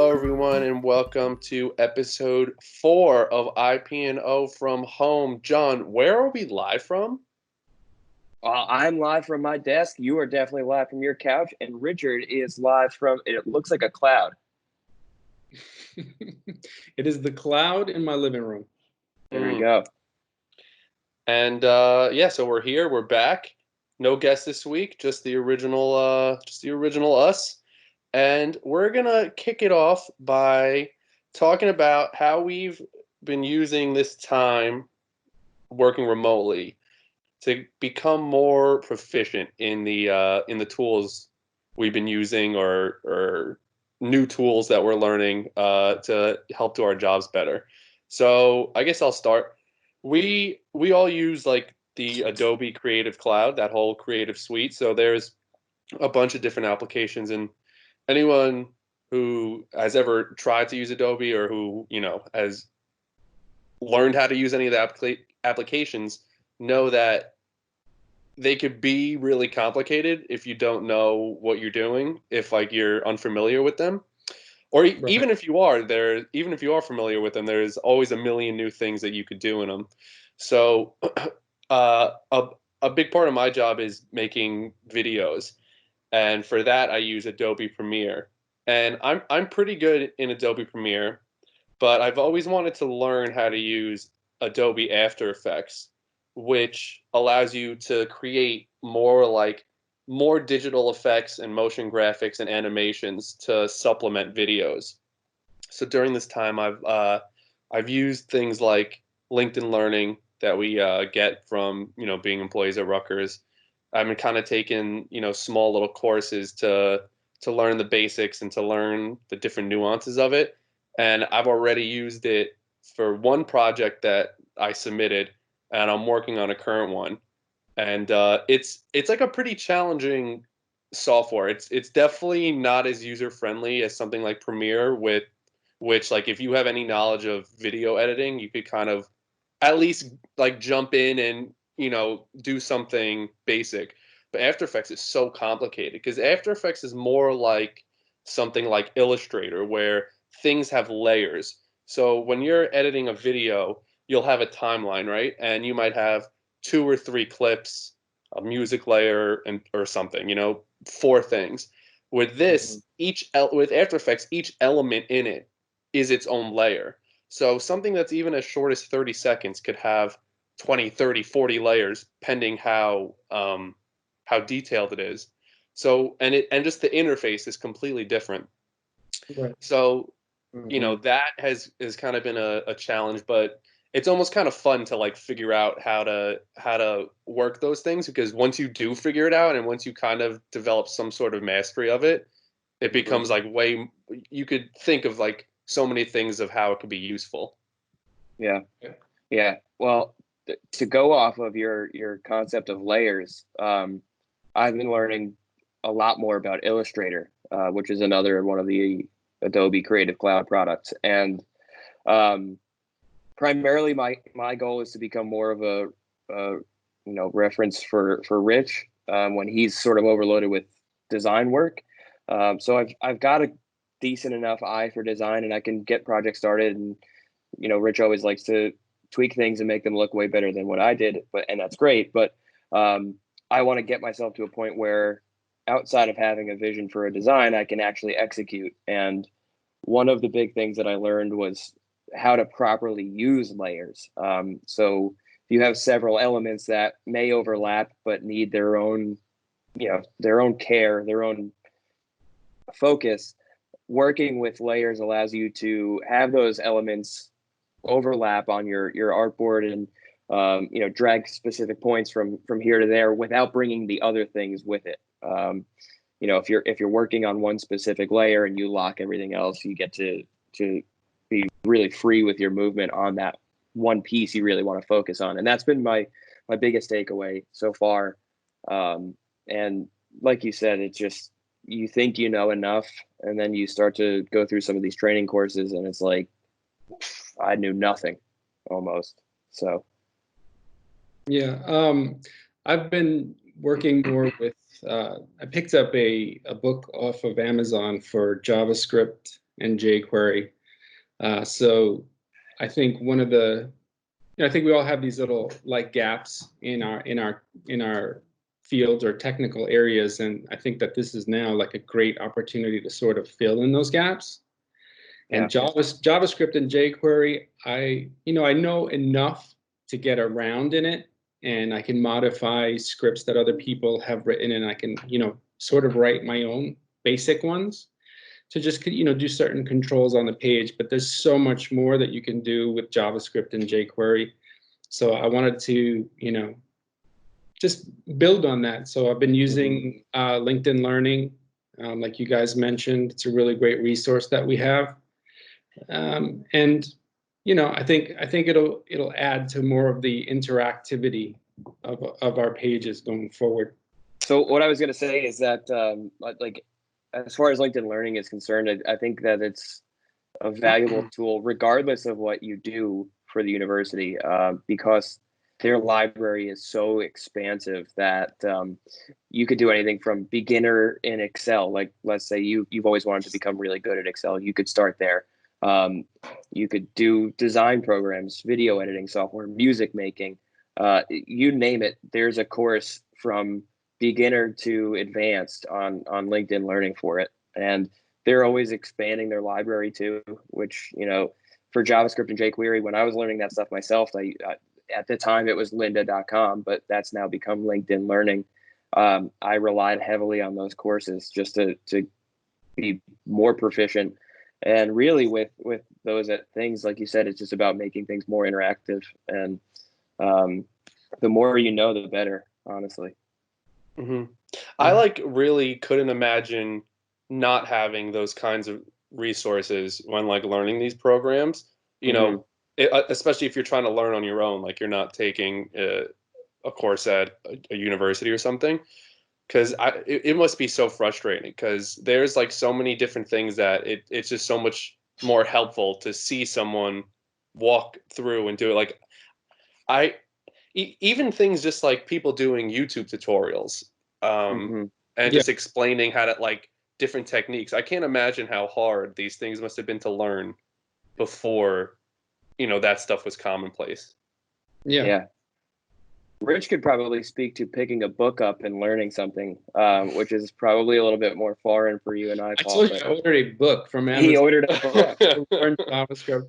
Hello, everyone, and welcome to episode 4 of IP&O from home. John, where are we live from? I'm live from my desk. You are definitely live from your couch, and Richard is live from, it looks like a cloud. It is the cloud in my living room. There we go. And so we're here. We're back. No guest this week, just the original us. And we're gonna kick it off by talking about how we've been using this time working remotely to become more proficient in the tools we've been using or new tools that we're learning to help do our jobs better. So I guess I'll start. We all use like the Adobe Creative Cloud, that whole creative suite. So there's a bunch of different applications, and anyone who has ever tried to use Adobe or who has learned how to use any of the applications know that they could be really complicated if you don't know what you're doing, if like you're unfamiliar with them, or Right. even if you are familiar with them, there's always a million new things that you could do in them. So uh, a, a big part of my job is making videos, and for that I use Adobe Premiere, and I'm pretty good in Adobe Premiere, but I've always wanted to learn how to use Adobe After Effects, which allows you to create more digital effects and motion graphics and animations to supplement videos. So during this time, I've used things like LinkedIn Learning that we get from being employees at Rutgers. I've been kind of taking small little courses to learn the basics and to learn the different nuances of it. And I've already used it for one project that I submitted, and I'm working on a current one. And it's like a pretty challenging software. It's definitely not as user friendly as something like Premiere, with which, like, if you have any knowledge of video editing, you could kind of at least like jump in and do something basic. But After Effects is so complicated because After Effects is more like something like Illustrator, where things have layers. So when you're editing a video, you'll have a timeline, right? And you might have two or three clips, a music layer, and or something, four things. With this, with After Effects, each element in it is its own layer. So something that's even as short as 30 seconds could have 20, 30, 40 layers, pending how detailed it is. So and just the interface is completely different. Right. So that has kind of been a challenge, but it's almost kind of fun to like figure out how to work those things, because once you do figure it out and once you kind of develop some sort of mastery of it, it becomes like you could think of like so many things of how it could be useful. Yeah. Well, to go off of your concept of layers, I've been learning a lot more about Illustrator, which is another one of the Adobe Creative Cloud products. And primarily my goal is to become more of a reference for Rich when he's sort of overloaded with design work. So I've got a decent enough eye for design, and I can get projects started. And Rich always likes to tweak things and make them look way better than what I did, and that's great. But I want to get myself to a point where, outside of having a vision for a design, I can actually execute. And one of the big things that I learned was how to properly use layers. So if you have several elements that may overlap but need their own care, their own focus, working with layers allows you to have those elements overlap on your artboard and drag specific points from here to there without bringing the other things with it. If you're working on one specific layer and you lock everything else, you get to be really free with your movement on that one piece you really want to focus on. And that's been my biggest takeaway so far. And like you said, it's just, you think you know enough, and then you start to go through some of these training courses, and it's like, I knew nothing almost. So Yeah. I've been working more with, I picked up a book off of Amazon for JavaScript and jQuery. So I think one of the, I think we all have these little like gaps in our fields or technical areas, and I think that this is now like a great opportunity to sort of fill in those gaps. And Yeah. JavaScript and jQuery, I know enough to get around in it, and I can modify scripts that other people have written, and I can, sort of write my own basic ones to just, do certain controls on the page. But there's so much more that you can do with JavaScript and jQuery. So I wanted to, just build on that. So I've been using LinkedIn Learning, like you guys mentioned. It's a really great resource that we have. And I think it'll add to more of the interactivity of our pages going forward. So what I was going to say is that, like, as far as LinkedIn Learning is concerned, I think that it's a valuable tool, regardless of what you do for the university, because their library is so expansive that you could do anything from beginner in Excel. Like, let's say you've always wanted to become really good at Excel, you could start there. You could do design programs, video editing software, music making, you name it. There's a course from beginner to advanced on LinkedIn Learning for it. And they're always expanding their library too, which, for JavaScript and jQuery, when I was learning that stuff myself, at the time it was lynda.com, but that's now become LinkedIn Learning. I relied heavily on those courses just to be more proficient. And really with those things, like you said, it's just about making things more interactive. And the more you know, the better, honestly. Mm-hmm. I really couldn't imagine not having those kinds of resources when learning these programs, especially if you're trying to learn on your own, like you're not taking a course at a university or something. Because it must be so frustrating because there's so many different things that it's just so much more helpful to see someone walk through and do it. Even things just like people doing YouTube tutorials, and just explaining how to different techniques. I can't imagine how hard these things must have been to learn before, that stuff was commonplace. Yeah. Rich could probably speak to picking a book up and learning something, which is probably a little bit more foreign for you and I, Paul. I ordered a book from Amazon. He ordered a book. To learn JavaScript.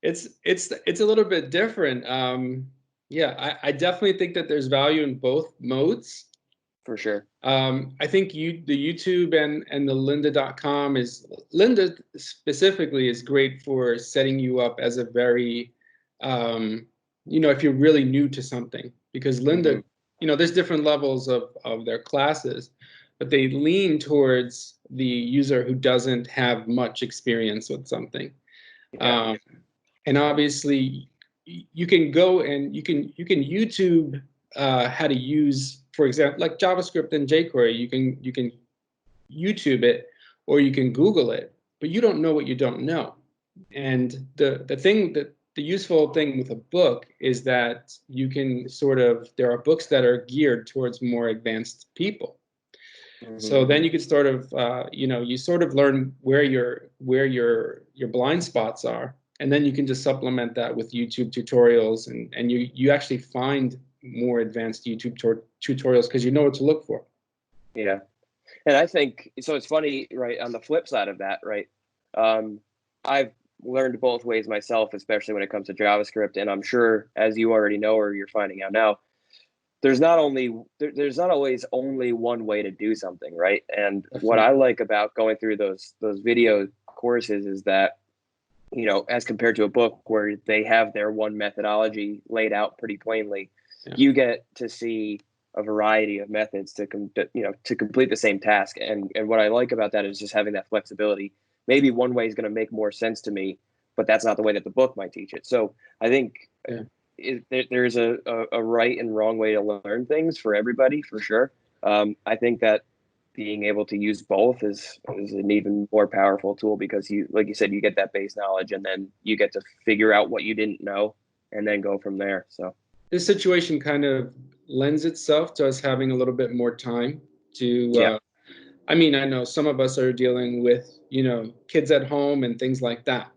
It's a little bit different. I definitely think that there's value in both modes. For sure. I think the YouTube and the lynda.com Lynda specifically is great for setting you up as a very, if you're really new to something, because Lynda, there's different levels of their classes, but they lean towards the user who doesn't have much experience with something. Yeah. And obviously you can go and you can YouTube how to use, for example, like JavaScript and jQuery. You can YouTube it or you can Google it, but you don't know what you don't know. And the useful thing with a book is that you can there are books that are geared towards more advanced people. So then you could you sort of learn where your blind spots are, and then you can just supplement that with YouTube tutorials, and you actually find more advanced YouTube tutorials because you know what to look for. Yeah. And I think, so it's funny, right, on the flip side of that, right, I've learned both ways myself, especially when it comes to JavaScript, and I'm sure, as you already know or you're finding out now, there's not always only one way to do something, right? And what I like about going through those video courses is that, as compared to a book where they have their one methodology laid out pretty plainly, you get to see a variety of methods to complete the same task. And what I like about that is just having that flexibility. Maybe one way is going to make more sense to me, but that's not the way that the book might teach it. So I think there's a right and wrong way to learn things for everybody, for sure. I think that being able to use both is an even more powerful tool because like you said, you get that base knowledge and then you get to figure out what you didn't know and then go from there. So this situation kind of lends itself to us having a little bit more time to, I know some of us are dealing with, kids at home and things like that.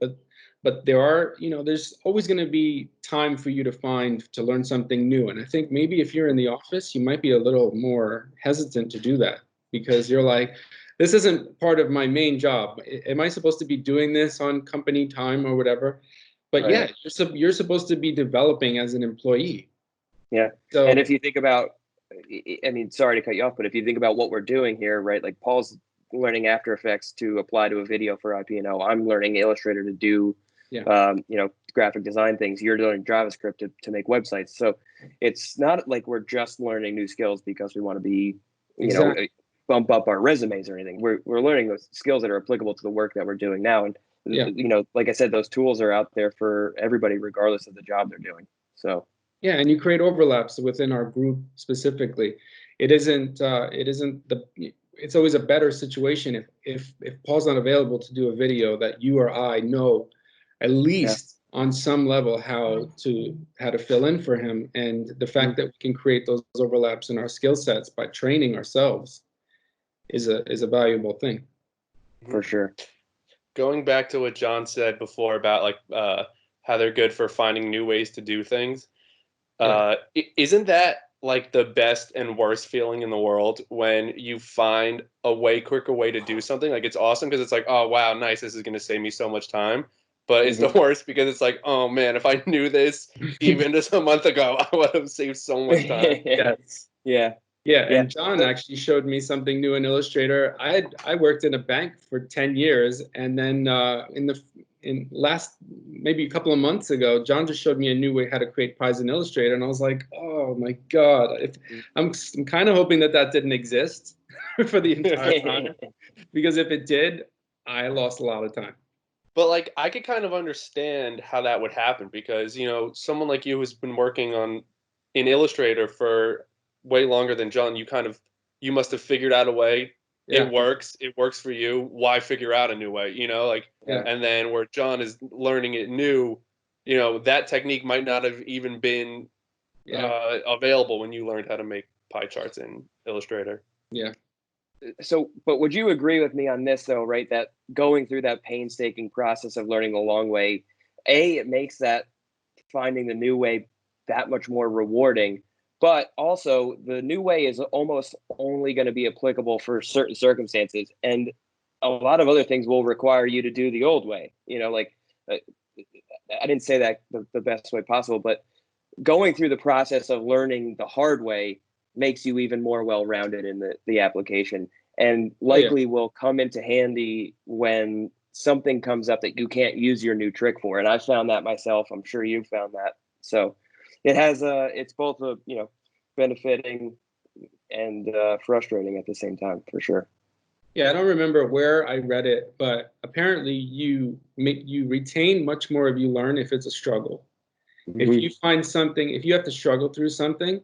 But there are, there's always going to be time for you to learn something new. And I think maybe if you're in the office, you might be a little more hesitant to do that because you're like, this isn't part of my main job. Am I supposed to be doing this on company time or whatever? But Right. yeah, you're supposed to be developing as an employee. Yeah. So, And if you think about, I mean, sorry to cut you off, but if you think about what we're doing here, right? Like Paul's learning After Effects to apply to a video for IP&O. I'm learning Illustrator to do, yeah, graphic design things. You're learning JavaScript to make websites. So it's not like we're just learning new skills because we want to be, exactly. bump up our resumes or anything. We're learning those skills that are applicable to the work that we're doing now. And, Yeah. like I said, those tools are out there for everybody, regardless of the job they're doing. So. Yeah, and you create overlaps within our group specifically. It's always a better situation if Paul's not available to do a video that you or I know at Yeah. least on some level how to fill in for him. And the fact that we can create those overlaps in our skill sets by training ourselves is a valuable thing. For sure. Going back to what John said before about like how they're good for finding new ways to do things. Isn't that like the best and worst feeling in the world when you find a way quicker way to do something? Like it's awesome because it's like, oh wow, nice, this is going to save me so much time. But it's the worst because it's like, oh man, if I knew this even just a month ago, I would have saved so much time. Yes. Yeah. Yeah, Yeah. and John actually showed me something new in Illustrator. I worked in a bank for 10 years, and then in last maybe a couple of months ago, John just showed me a new way how to create pies in Illustrator, and I was like, oh my God, I'm kind of hoping that didn't exist for the entire time, because if it did, I lost a lot of time. But like I could kind of understand how that would happen because, someone like you who's been working on in Illustrator for way longer than John, you must have figured out a way. Yeah, It works for you. Why figure out a new way, like yeah, and then where John is learning it new, that technique might not have even been yeah, available when you learned how to make pie charts in Illustrator. yeah, So, but would you agree with me on this though, right? That going through that painstaking process of learning the long way, it makes that finding the new way that much more rewarding. But also, the new way is almost only going to be applicable for certain circumstances, and a lot of other things will require you to do the old way. Like I didn't say that the best way possible, but going through the process of learning the hard way makes you even more well-rounded in the application, and likely will come into handy when something comes up that you can't use your new trick for. And I found that myself. I'm sure you found that. So it has it's both benefiting and frustrating at the same time, for sure. Yeah, I don't remember where I read it, but apparently you retain much more of you learn if it's a struggle. If you find something, if you have to struggle through something,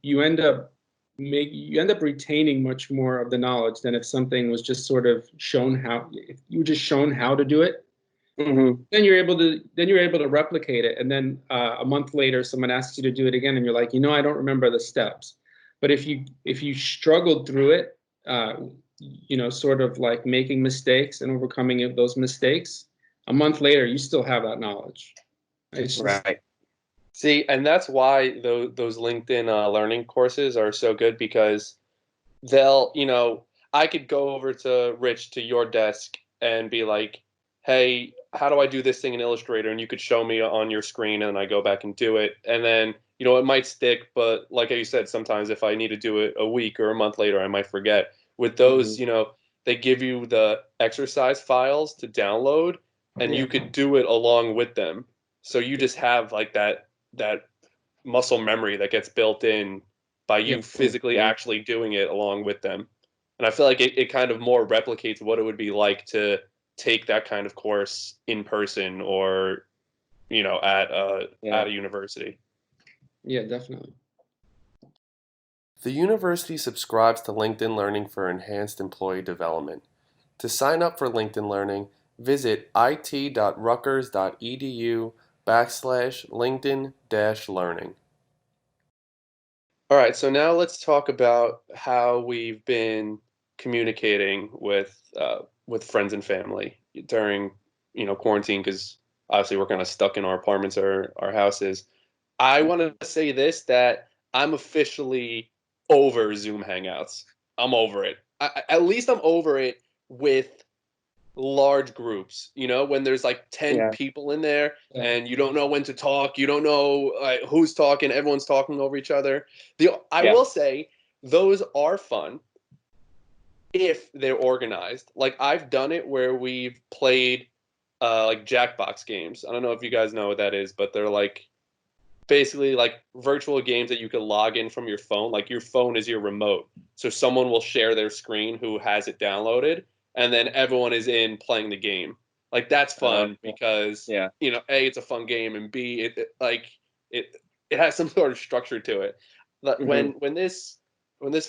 you end up retaining much more of the knowledge than if something was just sort of shown how. If you were just shown how to do it, then you're able to replicate it, and then a month later, someone asks you to do it again, and you're like, I don't remember the steps. But if you struggled through it, sort of like making mistakes and overcoming those mistakes, a month later, you still have that knowledge. It's just, Right. See, and that's why those LinkedIn learning courses are so good because they'll, I could go over to Rich to your desk and be like, hey, how do I do this thing in Illustrator? And you could show me on your screen and I go back and do it. And then, it might stick, but like you said, sometimes if I need to do it a week or a month later, I might forget. With those, they give you the exercise files to download and you could do it along with them. So you just have like that muscle memory that gets built in by you physically actually doing it along with them. And I feel like it kind of more replicates what it would be like to take that kind of course in person or, at a university. Yeah, definitely. The university subscribes to LinkedIn Learning for enhanced employee development. To sign up for LinkedIn Learning, visit it.rutgers.edu/LinkedIn-learning. All right, so now let's talk about how we've been communicating with with friends and family during quarantine, because obviously we're kind of stuck in our apartments or our houses. I want to say this, that I'm officially over Zoom Hangouts. I'm over it. At least I'm over it with large groups, when there's like 10 Yeah. people in there Yeah. and you don't know when to talk, you don't know who's talking, everyone's talking over each other. I Yeah. will say those are fun if they're organized. Like I've done it where we've played like Jackbox games. I don't know if you guys know what that is, but they're like basically like virtual games that you can log in from your phone. Like your phone is your remote. So someone will share their screen who has it downloaded, and then everyone is in playing the game. Like that's fun because Yeah. A, it's a fun game, and B, it it has some sort of structure to it. But Hmm. when this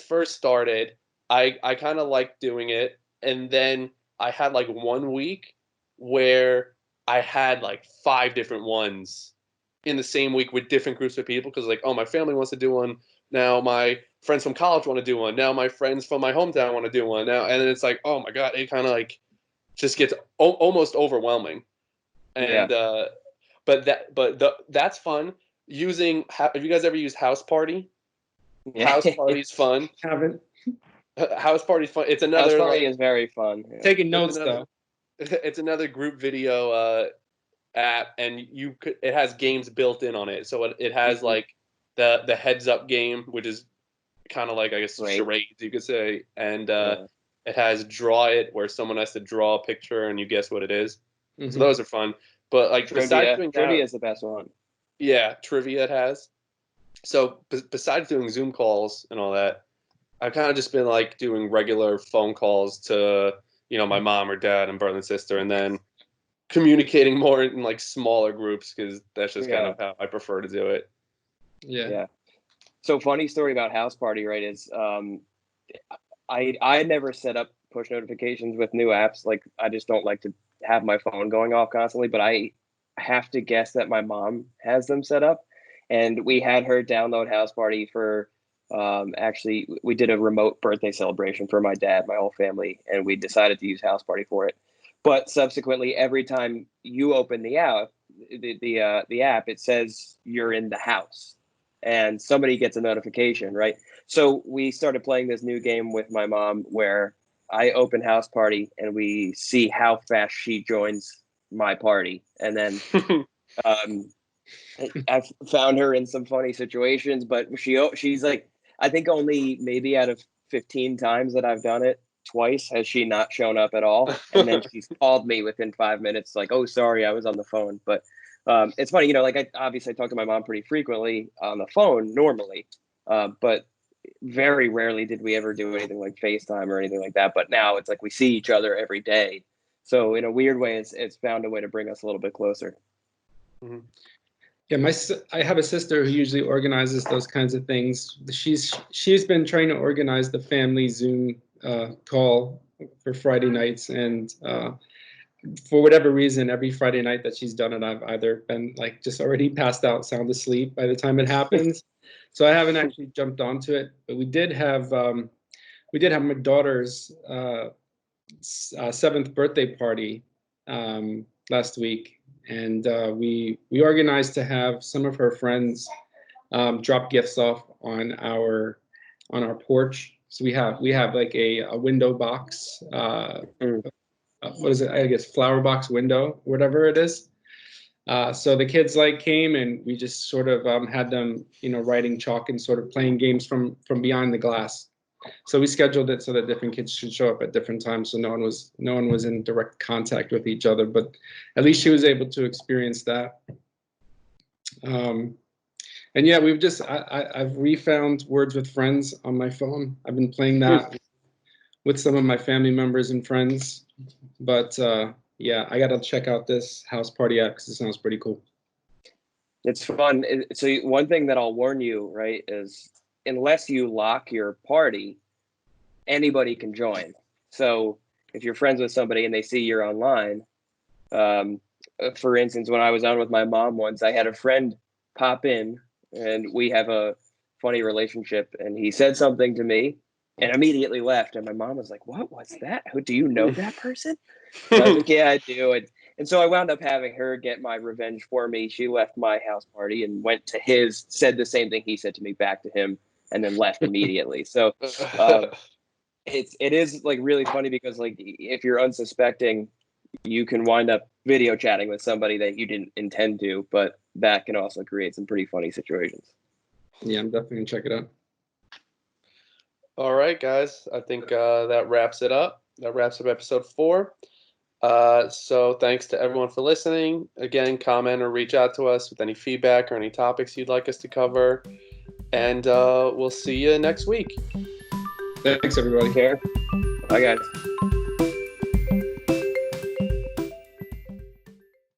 first started, I kind of liked doing it, and then I had like 1 week where I had like five different ones in the same week with different groups of people, because like, oh, my family wants to do one now, my friends from college want to do one now, my friends from my hometown want to do one now, and then it's like, oh my god, it kind of like just gets almost overwhelming. Yeah. And that's fun. Have you guys ever used House Party? Yeah. House Party's fun. Haven't House Party's fun. It's House another party like is very fun. Yeah. taking it's notes another though. it's another group video app, and it has games built in on it. So it has Hmm. like the heads up game, which is kind of like, I guess, Great. charades, you could say, and Yeah. it has draw it, where someone has to draw a picture and you guess what it is. So Hmm. those are fun. But like besides Trivia. doing Trivia that, is the best one. yeah, trivia it has. So besides doing Zoom calls and all that, I've kind of just been like doing regular phone calls to my mom or dad and brother and sister, and then communicating more in like smaller groups, because that's just kind Yeah. of how I prefer to do it. Yeah. Yeah. So funny story about House Party, right? Is I never set up push notifications with new apps. Like I just don't like to have my phone going off constantly. But I have to guess that my mom has them set up, and we had her download House Party for. Actually, we did a remote birthday celebration for my dad, my whole family, and we decided to use House Party for it. But subsequently, every time you open the app, it says you're in the house, and somebody gets a notification, right? So we started playing this new game with my mom where I open House Party and we see how fast she joins my party, and then um, I've found her in some funny situations, but she's like, I think only maybe out of 15 times that I've done it, twice has she not shown up at all, and then she's called me within 5 minutes, like, oh, sorry, I was on the phone. But it's funny, like I obviously talk to my mom pretty frequently on the phone normally, but very rarely did we ever do anything like FaceTime or anything like that. But now it's like we see each other every day, so in a weird way, it's found a way to bring us a little bit closer. Mhm. Yeah, I have a sister who usually organizes those kinds of things. She's been trying to organize the family Zoom call for Friday nights, and for whatever reason, every Friday night that she's done it, I've either been like just already passed out, sound asleep by the time it happens. So I haven't actually jumped onto it. But we did have my daughter's seventh birthday party last week, and we organized to have some of her friends drop gifts off on our porch. So we have like a window box. Mm. What is it? I guess flower box window, whatever it is. So the kids like came, and we just sort of had them, writing chalk and sort of playing games from behind the glass. So we scheduled it so that different kids should show up at different times, so no one was in direct contact with each other. But at least she was able to experience that. And yeah, I've refound Words with Friends on my phone. I've been playing that with some of my family members and friends. But yeah, I gotta check out this House Party app because it sounds pretty cool. It's fun. So one thing that I'll warn you, right, is unless you lock your party, anybody can join. So if you're friends with somebody and they see you're online, um, for instance, when I was on with my mom once, I had a friend pop in, and we have a funny relationship, and he said something to me, and immediately left. And my mom was like, "What was that? Who do you know that person?" And I was like, "Yeah, I do." And so I wound up having her get my revenge for me. She left my house party and went to his, said the same thing he said to me back to him, and then left immediately. So it is like really funny because like if you're unsuspecting, you can wind up video chatting with somebody that you didn't intend to, but that can also create some pretty funny situations. Yeah, I'm definitely gonna check it out. All right, guys. I think that wraps it up. That wraps up episode 4. So thanks to everyone for listening. Again, comment or reach out to us with any feedback or any topics you'd like us to cover. And we'll see you next week. Thanks, everybody. Take care. Bye, guys.